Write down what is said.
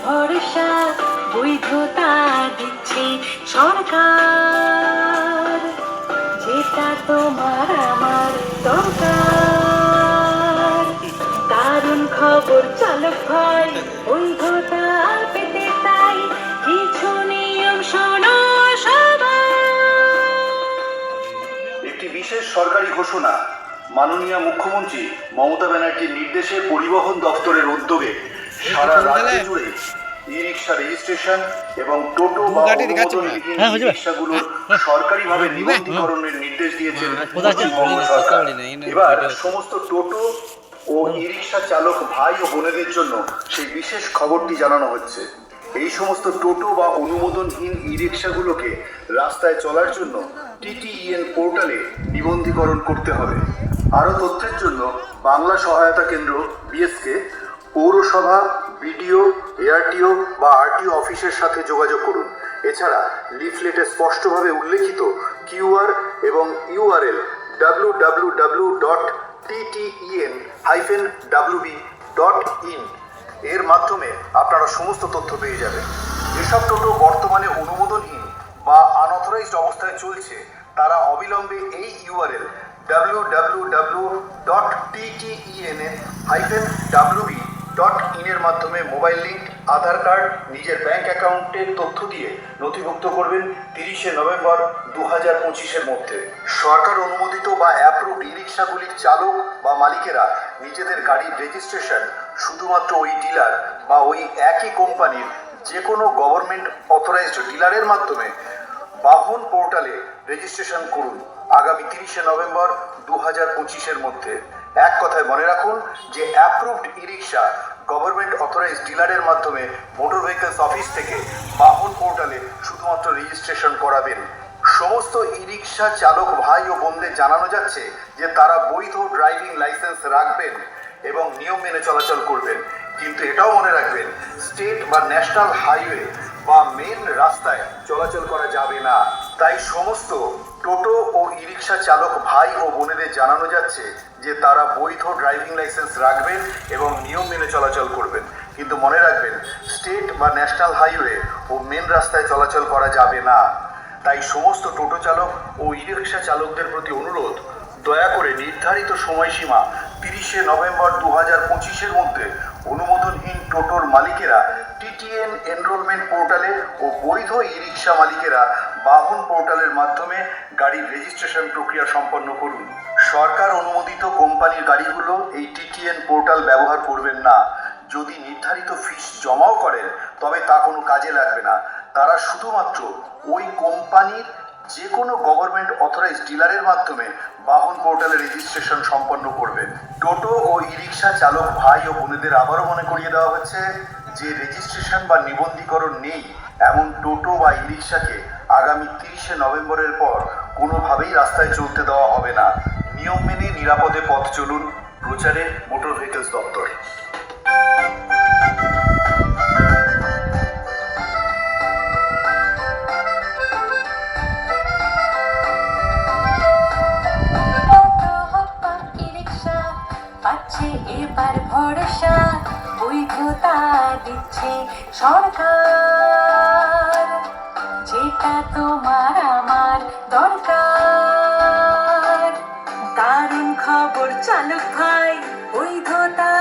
ভরসা বৈধতা দিচ্ছে সরকার, যেটা তোমার আমার দরকার। দারুণ খবর চালক ভাই, বৈধতা পেতে তাই কিছু নিয়ম শোনো সবাই। একটি বিশেষ সরকারি ঘোষণা। মাননীয় মুখ্যমন্ত্রী মমতা ব্যানার্জির নির্দেশে পরিবহন দপ্তরের উদ্যোগে সারা রাজ্য জুড়ে ই রিক্সা রেজিস্ট্রেশন এবং টোটো বা অনুমোদনবিহীন ই রিক্সাগুলোর সরকারিভাবে নিবন্ধীকরণের নির্দেশ দিয়েছেন পশ্চিমবঙ্গ সরকার। এবার সমস্ত টোটো ও ই রিক্সা চালক ভাই ও বোনেদের জন্য সেই বিশেষ খবরটি জানানো হচ্ছে। এই সমস্ত টোটো বা অনুমোদনহীন ই রিক্সাগুলোকে রাস্তায় চলার জন্য TTEN পোর্টালে নিবন্ধীকরণ করতে হবে। আরও তথ্যের জন্য বাংলা সহায়তা কেন্দ্র BSK, পৌরসভা, BDO, ARTO বা RTO অফিসের সাথে যোগাযোগ করুন। এছাড়া লিফলেটে স্পষ্টভাবে উল্লেখিত QR এবং URL www.tten-wb.in এর মাধ্যমে আপনারা সমস্ত তথ্য পেয়ে যাবেন। যেসব টোটো বর্তমানে অনুমোদনহীন বা আনঅথরাইজড অবস্থায় চলছে তারা অবিলম্বে এই URL www.tten-wb.in এর মাধ্যমে মোবাইল লিঙ্ক, আধার কার্ড, নিজের ব্যাংক অ্যাকাউন্টের তথ্য দিয়ে নথিভুক্ত করবেন 30শে নভেম্বর 2025-এর মধ্যে। সরকার অনুমোদিত বা অ্যাপ্রুভড ই রিক্সাগুলির চালক বা মালিকেরা নিজেদের গাড়ির রেজিস্ট্রেশন শুধুমাত্র ওই ডিলার বা ওই একই কোম্পানির যে কোনো গভর্নমেন্ট অথরাইজড ডিলারের মাধ্যমে বাহন পোর্টালে রেজিস্ট্রেশন করুন আগামী 30শে নভেম্বর 2025-এর মধ্যে। এক কথায় মনে রাখুন যে অ্যাপ্রুভড ই রিক্সা গভর্নমেন্ট অথরাইজড ডিলারের মাধ্যমে মোটর ভেহিকলস অফিস থেকে বাহন পোর্টালে শুধুমাত্র রেজিস্ট্রেশন করাবেন। সমস্ত ই রিক্সা চালক ভাই ও বোনদের জানানো যাচ্ছে যে তারা বৈধ ড্রাইভিং লাইসেন্স রাখবেন এবং নিয়ম মেনে চলাচল করবেন। কিন্তু এটাও মনে রাখবেন, স্টেট বা ন্যাশনাল হাইওয়ে বা মেন রাস্তায় চলাচল করা যাবে না। তাই সমস্ত টোটো ও ই রিক্সা চালক ভাই ও বোনেদের জানানো যাচ্ছে যে তারা বৈধ ড্রাইভিং লাইসেন্স রাখবেন এবং নিয়ম মেনে চলাচল করবেন। কিন্তু মনে রাখবেন, স্টেট বা ন্যাশনাল হাইওয়ে ও মেন রাস্তায় চলাচল করা যাবে না। তাই সমস্ত টোটো চালক ও ই রিক্সা চালকদের প্রতি অনুরোধ, দয়া করে নির্ধারিত সময়সীমা 30শে নভেম্বর 2025-এর মধ্যে অনুমোদনহীন টোটোর মালিকেরা TTN এনরোলমেন্ট পোর্টালে ও বৈধ ই রিক্সা মালিকেরা বাহন পোর্টালের মাধ্যমে গাড়ির রেজিস্ট্রেশন প্রক্রিয়া সম্পন্ন করুন। সরকার অনুমোদিত কোম্পানির গাড়িগুলো এই TTN পোর্টাল ব্যবহার করবেন না। যদি নির্ধারিত ফিস জমাও করেন তবে তা কোনো কাজে লাগবে না। তারা শুধুমাত্র ওই কোম্পানির যে কোনো গভর্নমেন্ট অথরাইজড ডিলারের মাধ্যমে বাহন পোর্টালে রেজিস্ট্রেশন সম্পন্ন করবেন। টোটো ও ই রিক্সা চালক ভাই ও বোনেদের আবারও মনে করিয়ে দেওয়া হচ্ছে যে রেজিস্ট্রেশন বা নিবন্ধীকরণ নেই এমন টোটো বা ই রিক্সাকে আগামী 30শে নভেম্বরের পর কোনোভাবেই রাস্তায় চলতে দেওয়া হবে না। নিয়ম মেনে নিরাপদে পথ চলুন। প্রচারে মোটর ভেহিকলস দপ্তর। পাচ্ছে এবার ভরসা বৈধতা দিচ্ছে সরকার, যেটা তোমার আমার দরকার। দারুণ খবর চালক ভাই, বৈধতা